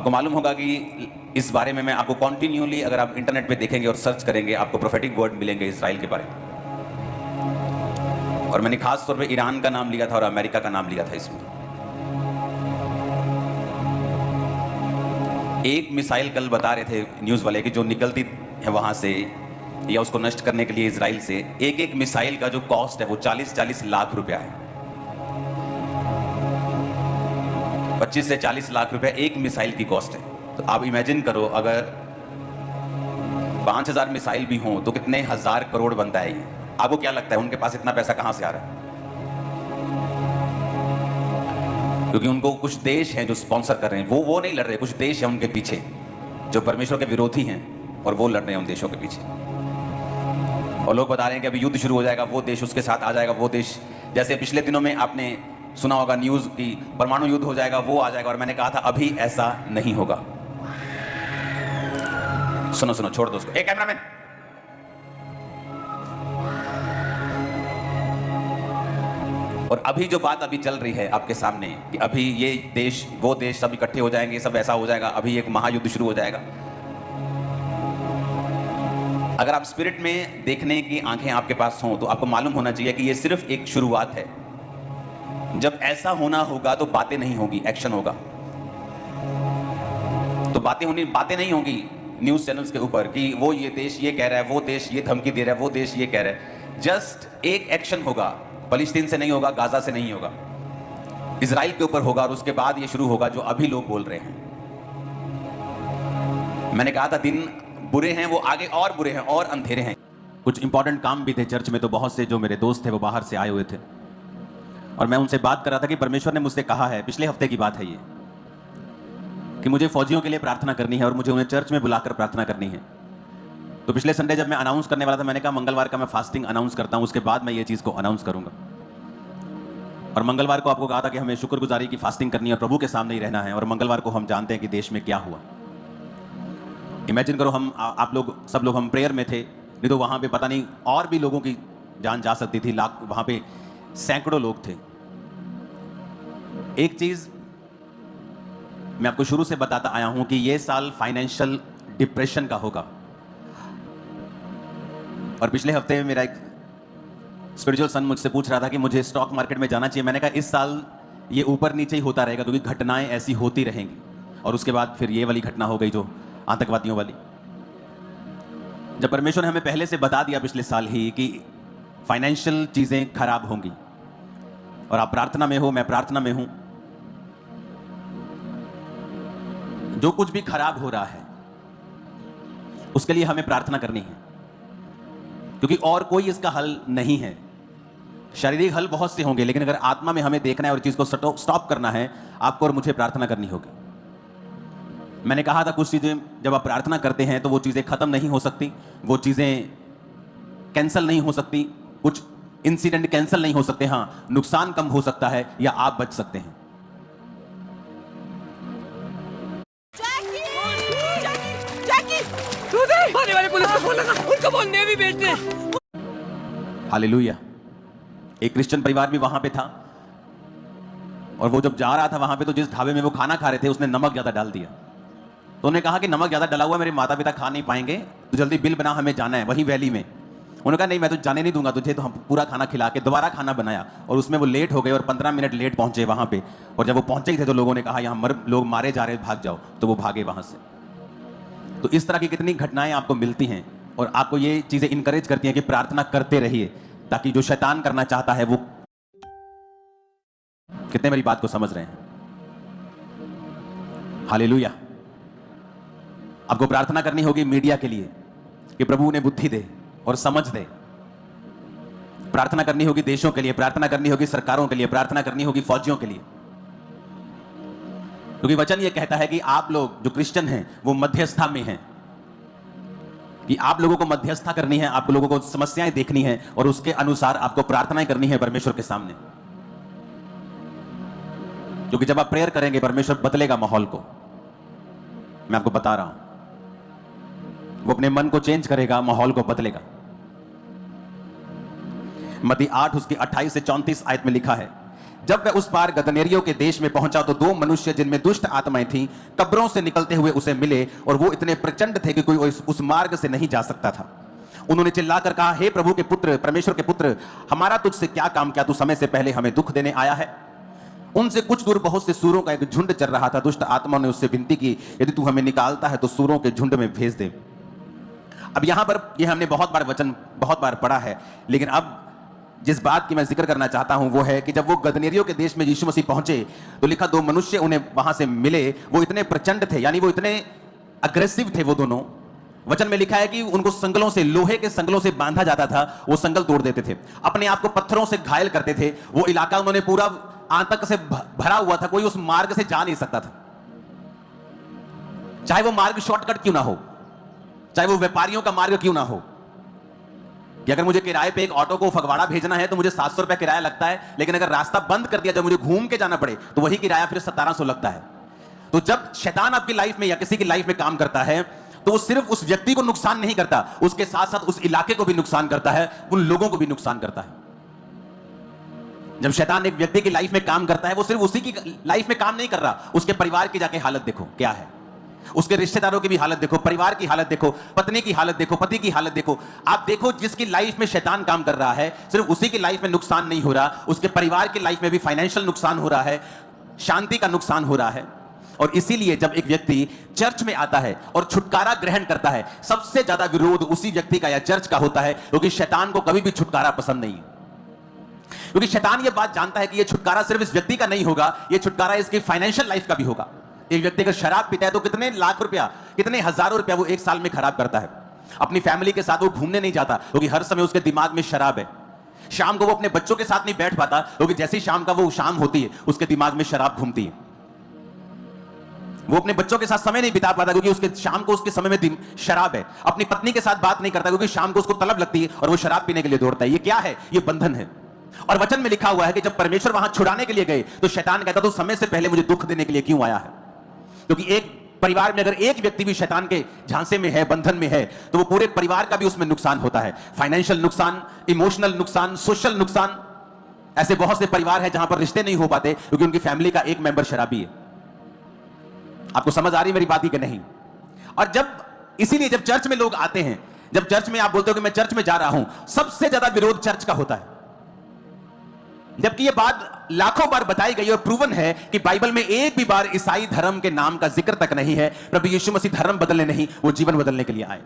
आपको मालूम होगा कि इस बारे में मैं आपको कॉन्टिन्यूअली, अगर आप इंटरनेट पे देखेंगे और सर्च करेंगे, आपको प्रोफेटिक वर्ड मिलेंगे इसराइल के बारे में। और मैंने खास तौर पे ईरान का नाम लिया था और अमेरिका का नाम लिया था इसमें। एक मिसाइल कल बता रहे थे न्यूज़ वाले कि जो निकलती है वहाँ से या उसको नष्ट करने के लिए इजराइल से, एक एक मिसाइल का जो कॉस्ट है वो 40-40 लाख रुपया है। 25 से 40 लाख रुपया एक मिसाइल की कॉस्ट है। तो आप इमेजिन करो, अगर 5000 मिसाइल भी हों तो कितने हजार करोड़ बनता है ये। आपको क्या लगता है उनके पास इतना पैसा कहां से आ रहा है? क्योंकि उनको कुछ देश हैं जो स्पॉन्सर कर रहे हैं। वो नहीं लड़ रहे, कुछ देश हैं उनके पीछे जो परमेश्वर के विरोधी हैं और वो लड़ रहे हैं उन देशों के पीछे। और लोग बता रहे हैं कि अभी युद्ध शुरू हो जाएगा, वो देश उसके साथ आ जाएगा, वो देश, जैसे पिछले दिनों में आपने सुना होगा न्यूज की परमाणु युद्ध हो जाएगा, वो आ जाएगा। और मैंने कहा था अभी ऐसा नहीं होगा। सुनो सुनो, छोड़ दो उसको। एक कैमरामैन, और अभी जो बात अभी चल रही है आपके सामने कि अभी ये देश वो देश सब इकट्ठे हो जाएंगे, सब ऐसा हो जाएगा, अभी एक महायुद्ध शुरू हो जाएगा। अगर आप स्पिरिट में देखने की आंखें आपके पास हों तो आपको मालूम होना चाहिए कि ये सिर्फ एक शुरुआत है। जब ऐसा होना होगा तो बातें नहीं होगी, एक्शन होगा। तो बातें नहीं होंगी न्यूज चैनल्स के ऊपर कि वो ये देश ये कह रहा है, वो देश ये धमकी दे रहा है, वो देश ये कह रहा है। जस्ट एक एक्शन होगा। फलस्तीन से नहीं होगा, गाजा से नहीं होगा, इजराइल के ऊपर होगा। और उसके बाद ये शुरू होगा जो अभी लोग बोल रहे हैं। मैंने कहा था दिन बुरे हैं, वो आगे और बुरे हैं और अंधेरे हैं। कुछ इंपॉर्टेंट काम भी थे चर्च में, तो बहुत से जो मेरे दोस्त थे वो बाहर से आए हुए थे और मैं उनसे बात कर रहा था कि परमेश्वर ने मुझसे कहा है, पिछले हफ्ते की बात है ये, कि मुझे फौजियों के लिए प्रार्थना करनी है और मुझे उन्हें चर्च में बुलाकर प्रार्थना करनी है। तो पिछले संडे जब मैं अनाउंस करने वाला था, मैंने कहा मंगलवार का मैं फास्टिंग अनाउंस करता हूं, उसके बाद मैं ये चीज़ को अनाउंस करूंगा। और मंगलवार को आपको कहा था कि हमें शुक्रगुजारी की फास्टिंग करनी है और प्रभु के सामने ही रहना है। और मंगलवार को हम जानते हैं कि देश में क्या हुआ। इमेजिन करो, हम आप लोग सब लोग हम प्रेयर में थे, नहीं तो वहाँ पे पता नहीं और भी लोगों की जान जा सकती थी। लाख, वहाँ पे सैकड़ों लोग थे। एक चीज़ मैं आपको शुरू से बताता आया हूं कि ये साल फाइनेंशियल डिप्रेशन का होगा। और पिछले हफ्ते में मेरा एक स्पिरिचुअल सन मुझसे पूछ रहा था कि मुझे स्टॉक मार्केट में जाना चाहिए। मैंने कहा इस साल ये ऊपर नीचे ही होता रहेगा, क्योंकि घटनाएं ऐसी होती रहेंगी। और उसके बाद फिर ये वाली घटना हो गई जो आतंकवादियों वाली। जब परमेश्वर ने हमें पहले से बता दिया पिछले साल ही कि फाइनेंशियल चीजें खराब होंगी, और आप प्रार्थना में हो, मैं प्रार्थना में हूं, जो कुछ भी खराब हो रहा है उसके लिए हमें प्रार्थना करनी है, क्योंकि और कोई इसका हल नहीं है। शारीरिक हल बहुत से होंगे, लेकिन अगर आत्मा में हमें देखना है और चीज को स्टॉप करना है, आपको और मुझे प्रार्थना करनी होगी। मैंने कहा था कुछ चीजें जब आप प्रार्थना करते हैं तो वो चीजें खत्म नहीं हो सकती, वो चीजें कैंसिल नहीं हो सकती, कुछ इंसिडेंट कैंसिल नहीं हो सकते। हां, नुकसान कम हो सकता है या आप बच सकते हैं। आने वाले पुलिस को फोन लगा, उनको बोल नेवी भेज दे। हालेलुया। एक क्रिश्चियन परिवार भी वहां पे था, और वो जब जा रहा था वहां पे, तो जिस ढाबे में वो खाना खा रहे थे उसने नमक ज्यादा डाल दिया। तो उन्होंने कहा कि नमक ज्यादा डला हुआ मेरे माता पिता खा नहीं पाएंगे, तो जल्दी बिल बना, हमें जाना है वहीं वैली में। उन्होंने कहा नहीं, मैं तो जाने नहीं दूंगा तुझे। तो हम पूरा खाना खिला के दोबारा खाना बनाया, और उसमें वो लेट हो गए और 15 मिनट लेट पहुंचे वहां पे। और जब वो पहुंचे ही थे तो लोगों ने कहा यहाँ लोग मारे जा रहे, भाग जाओ। तो वो भागे वहां से। तो इस तरह की कितनी घटनाएं आपको मिलती हैं, और आपको ये चीजें इंकरेज करती हैं कि प्रार्थना करते रहिए, ताकि जो शैतान करना चाहता है वो। कितने मेरी बात को समझ रहे हैं? हालेलुया। आपको प्रार्थना करनी होगी मीडिया के लिए कि प्रभु उन्हें बुद्धि दे और समझ दे। प्रार्थना करनी होगी देशों के लिए, प्रार्थना करनी होगी सरकारों के लिए, प्रार्थना करनी होगी फौजियों के लिए। क्योंकि वचन ये कहता है कि आप लोग जो क्रिश्चियन हैं वो मध्यस्थता में हैं, कि आप लोगों को मध्यस्थता करनी है, आप लोगों को समस्याएं देखनी है और उसके अनुसार आपको प्रार्थनाएं करनी है परमेश्वर के सामने। क्योंकि जब आप प्रेयर करेंगे परमेश्वर बदलेगा माहौल को। मैं आपको बता रहा हूं, वो अपने मन को चेंज करेगा, माहौल को बदलेगा। मत्ती 8 उसकी 28 से 34 आयत में लिखा है, जब वह उस पार गदनेरियों के देश में पहुंचा तो दो मनुष्य जिनमें दुष्ट आत्माएं थीं कब्रों से निकलते हुए उसे मिले, और वो इतने प्रचंड थे कि कोई उस मार्ग से नहीं जा सकता था। उन्होंने चिल्लाकर कहा, हे प्रभु के पुत्र, परमेश्वर के पुत्र, हमारा तुझसे क्या काम, क्या तू समय से पहले हमें दुख देने आया है? उनसे कुछ दूर बहुत से सूरों का एक झुंड चल रहा था। दुष्ट आत्मा ने उससे विनती की, यदि तू हमें निकालता है तो सूरों के झुंड में भेज दे। अब यहां पर यह हमने बहुत बार वचन बहुत बार पढ़ा है, लेकिन अब जिस बात की मैं जिक्र करना चाहता हूं वो है कि जब वो गदनेरियों के देश में यीशु मसीह पहुंचे तो लिखा, दो मनुष्य उन्हें वहां से मिले, वो इतने प्रचंड थे, यानी वो इतने अग्रेसिव थे वो दोनों। वचन में लिखा है कि उनको संगलों से, लोहे के संगलों से बांधा जाता था, वो संगल तोड़ देते थे, अपने आप को पत्थरों से घायल करते थे। वो इलाका उन्होंने पूरा आतंक से भरा हुआ था, कोई उस मार्ग से जा नहीं सकता था, चाहे वो मार्ग शॉर्टकट क्यों ना हो, चाहे वो व्यापारियों का मार्ग क्यों ना हो। कि अगर मुझे किराए पे एक ऑटो को फगवाड़ा भेजना है तो मुझे 700 रुपया किराया लगता है, लेकिन अगर रास्ता बंद कर दिया, जब मुझे घूम के जाना पड़े तो वही किराया फिर 1700 लगता है। तो जब शैतान आपकी लाइफ में या किसी की लाइफ में काम करता है तो वो सिर्फ उस व्यक्ति को नुकसान नहीं करता, उसके साथ साथ उस इलाके को भी नुकसान करता है, उन लोगों को भी नुकसान करता है। जब शैतान एक व्यक्ति की लाइफ में काम करता है, वो सिर्फ उसी की लाइफ में काम नहीं कर रहा, उसके परिवार की जाके हालत देखो क्या है, उसके रिश्तेदारों की भी हालत देखो, परिवार की हालत देखो, पत्नी की हालत देखो, पति की हालत देखो। आप देखो जिसकी लाइफ में शैतान काम कर रहा है, सिर्फ उसी की लाइफ में नुकसान नहीं हो रहा, उसके परिवार की लाइफ में भी फाइनेंशियल नुकसान हो रहा है, शांति का नुकसान हो रहा है। और इसीलिए जब एक व्यक्ति चर्च में आता है और छुटकारा ग्रहण करता है, सबसे ज्यादा विरोध उसी व्यक्ति का या चर्च का होता है, क्योंकि शैतान को कभी भी छुटकारा पसंद नहीं है। क्योंकि शैतान यह बात जानता है कि यह छुटकारा सिर्फ इस व्यक्ति का नहीं होगा, यह छुटकारा इसकी फाइनेंशियल लाइफ का भी होगा। एक व्यक्ति अगर शराब पीता है तो कितने लाख रुपया, कितने हजारों रुपया वो एक साल में खराब करता है। अपनी फैमिली के साथ वो घूमने नहीं जाता क्योंकि हर समय उसके दिमाग में शराब है। शाम को वो अपने बच्चों के साथ नहीं बैठ पाता क्योंकि जैसी शाम का वो शाम होती है उसके दिमाग में शराब घूमती है। वो अपने बच्चों के साथ समय नहीं बिता पाता क्योंकि उसके शाम को उसके समय में शराब है। अपनी पत्नी के साथ बात नहीं करता क्योंकि शाम को उसको तलब लगती है और वो शराब पीने के लिए दौड़ता है। ये क्या है? ये बंधन है। और वचन में लिखा हुआ है कि जब परमेश्वर वहां छुड़ाने के लिए गए तो शैतान कहता तो समय से पहले मुझे दुख देने के लिए क्यों आया है? क्योंकि एक परिवार में अगर एक व्यक्ति भी शैतान के झांसे में है, बंधन में है, तो वो पूरे परिवार का भी उसमें नुकसान होता है। फाइनेंशियल नुकसान, इमोशनल नुकसान, सोशल नुकसान। ऐसे बहुत से परिवार हैं जहां पर रिश्ते नहीं हो पाते क्योंकि उनकी फैमिली का एक मेंबर शराबी है। आपको समझ आ रही मेरी बात ही कि नहीं? और जब इसीलिए जब चर्च में लोग आते हैं, जब चर्च में आप बोलते हो कि मैं चर्च में जा रहा हूं, सबसे ज्यादा विरोध चर्च का होता है। जबकि यह बात लाखों बार बताई गई और प्रूवन है कि बाइबल में एक भी बार ईसाई धर्म के नाम का जिक्र तक नहीं है। प्रभु यीशु मसीह धर्म बदलने नहीं, वो जीवन बदलने के लिए आए।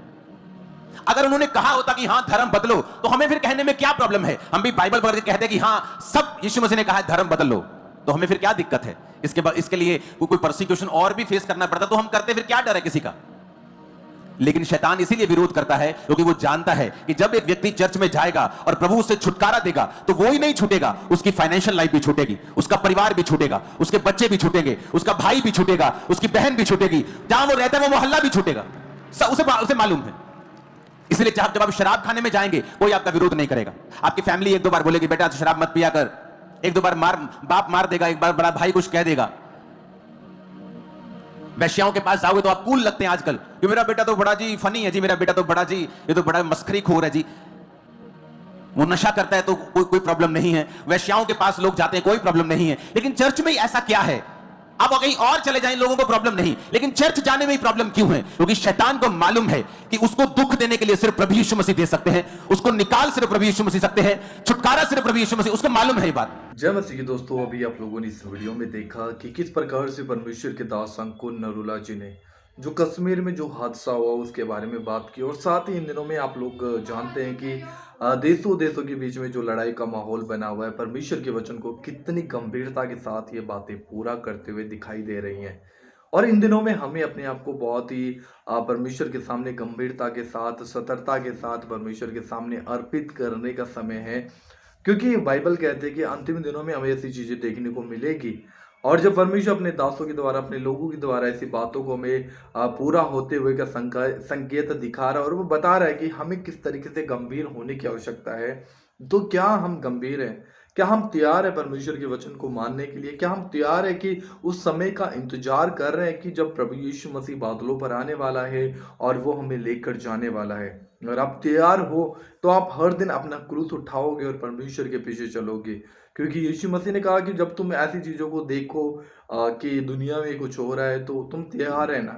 अगर उन्होंने कहा होता कि हां धर्म बदलो, तो हमें फिर कहने में क्या प्रॉब्लम है? हम भी बाइबल पढ़ के कहते हैं कि हां सब यीशु मसीह ने कहा है धर्म बदल लो, तो हमें फिर क्या दिक्कत है? इसके बाद इसके लिए कोई परसिक्यूशन और भी फेस करना पड़ता तो हम करते, फिर क्या डर है किसी का? लेकिन शैतान इसीलिए विरोध करता है क्योंकि वो जानता है कि जब एक व्यक्ति चर्च में जाएगा और प्रभु उसे छुटकारा देगा तो वो ही नहीं छूटेगा, उसकी फाइनेंशियल लाइफ भी छूटेगी, उसका परिवार भी छूटेगा, उसके बच्चे भी छूटेंगे, उसका भाई भी छूटेगा, उसकी बहन भी छूटेगी, जहां वो रहता है वो मोहल्ला भी छूटेगा। उसे मालूम है। इसलिए जब आप शराब खाने में जाएंगे कोई आपका विरोध नहीं करेगा। आपकी फैमिली एक दो बार बोलेगी बेटा शराब मत पिया कर, एक दो बार बाप मार देगा, एक बार बड़ा भाई कुछ कह देगा। वैश्याओं के पास जाओगे तो आप कूल लगते हैं आजकल कि मेरा बेटा तो बड़ा जी फनी है जी, मेरा बेटा तो बड़ा जी, ये तो बड़ा मस्खरी खोर है जी, वो नशा करता है तो कोई प्रॉब्लम नहीं है। वैश्याओं के पास लोग जाते हैं, कोई प्रॉब्लम नहीं है। लेकिन चर्च में ऐसा क्या है? आप कहीं और चले जाएं, लोगों को प्रॉब्लम नहीं, लेकिन चर्च जाने में ही प्रॉब्लम क्यों है? क्योंकि शैतान को मालूम है कि उसको दुख देने के लिए सिर्फ प्रभु यीशु मसीह दे सकते हैं, उसको निकाल सिर्फ प्रभु यीशु मसीह सकते हैं, छुटकारा सिर्फ प्रभु यीशु मसीह, उसको मालूम है ये बात। जय मसीह की दोस्तों, अभी आप लोगों ने इस वीडियो में देखा कि किस प्रकार से परमेश्वर के दास अंकुर नरूला जी ने जो कश्मीर में जो हादसा हुआ उसके बारे में बात की। और साथ ही इन दिनों में आप लोग जानते हैं कि देशों देशों के बीच में जो लड़ाई का माहौल बना हुआ है, परमेश्वर के वचन को कितनी गंभीरता के साथ ये बातें पूरा करते हुए दिखाई दे रही हैं। और इन दिनों में हमें अपने आप को बहुत ही परमेश्वर के सामने गंभीरता के साथ, सतर्कता के साथ परमेश्वर के सामने अर्पित करने का समय है, क्योंकि बाइबल कहते हैं कि अंतिम दिनों में हमें ऐसी चीजें देखने को मिलेगी। और जब परमेश्वर अपने दासों के द्वारा, अपने लोगों के द्वारा ऐसी बातों को हमें पूरा होते हुए का संकेत दिखा रहा है और वो बता रहा है कि हमें किस तरीके से गंभीर होने की आवश्यकता है। तो क्या हम गंभीर हैं? क्या हम तैयार हैं परमेश्वर के वचन को मानने के लिए? क्या हम तैयार हैं कि उस समय का इंतजार कर रहे हैं कि जब प्रभु यीशु मसीह बादलों पर आने वाला है और वो हमें लेकर जाने वाला है? अगर आप तैयार हो तो आप हर दिन अपना क्रूस उठाओगे और परमेश्वर के पीछे चलोगे, क्योंकि यीशु मसीह ने कहा कि जब तुम ऐसी चीज़ों को देखो कि दुनिया में कुछ हो रहा है तो तुम तैयार रहना,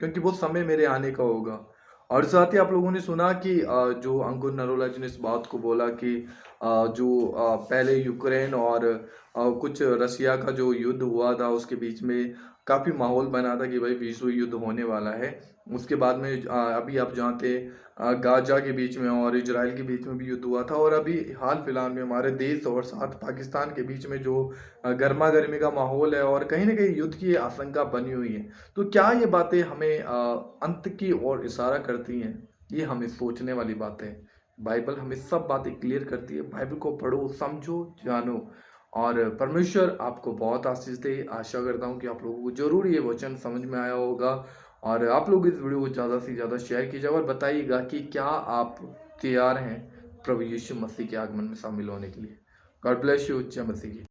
क्योंकि वो समय मेरे आने का होगा। और साथ ही आप लोगों ने सुना कि जो अंकुर नरोला जी ने इस बात को बोला कि पहले यूक्रेन और कुछ रसिया का जो युद्ध हुआ था उसके बीच में काफ़ी माहौल बना था कि भाई विश्व युद्ध होने वाला है। उसके बाद में अभी आप जानते गाज़ा के बीच में और इज़राइल के बीच में भी युद्ध हुआ था, और अभी हाल-फिलहाल में हमारे देश और साथ पाकिस्तान के बीच में जो गरमा-गर्मी का माहौल है और कहीं न कहीं युद्ध की आशंका बनी हुई है। तो क्या ये बातें हमें अंत की ओर इशारा करती हैं? ये हमें सोचने वाली बातें हैं। बाइबल हमें सब बातें क्लियर करती है। बाइबल को पढ़ो, समझो, जानो, और परमेश्वर आपको बहुत आशीष दे। आशा करता हूँ कि आप लोगों को ज़रूर ये वचन समझ में आया होगा, और आप लोग इस वीडियो को ज़्यादा से ज़्यादा शेयर कीजिए और बताइएगा कि क्या आप तैयार हैं प्रभु यीशु मसीह के आगमन में शामिल होने के लिए। God bless you. जय मसीह की।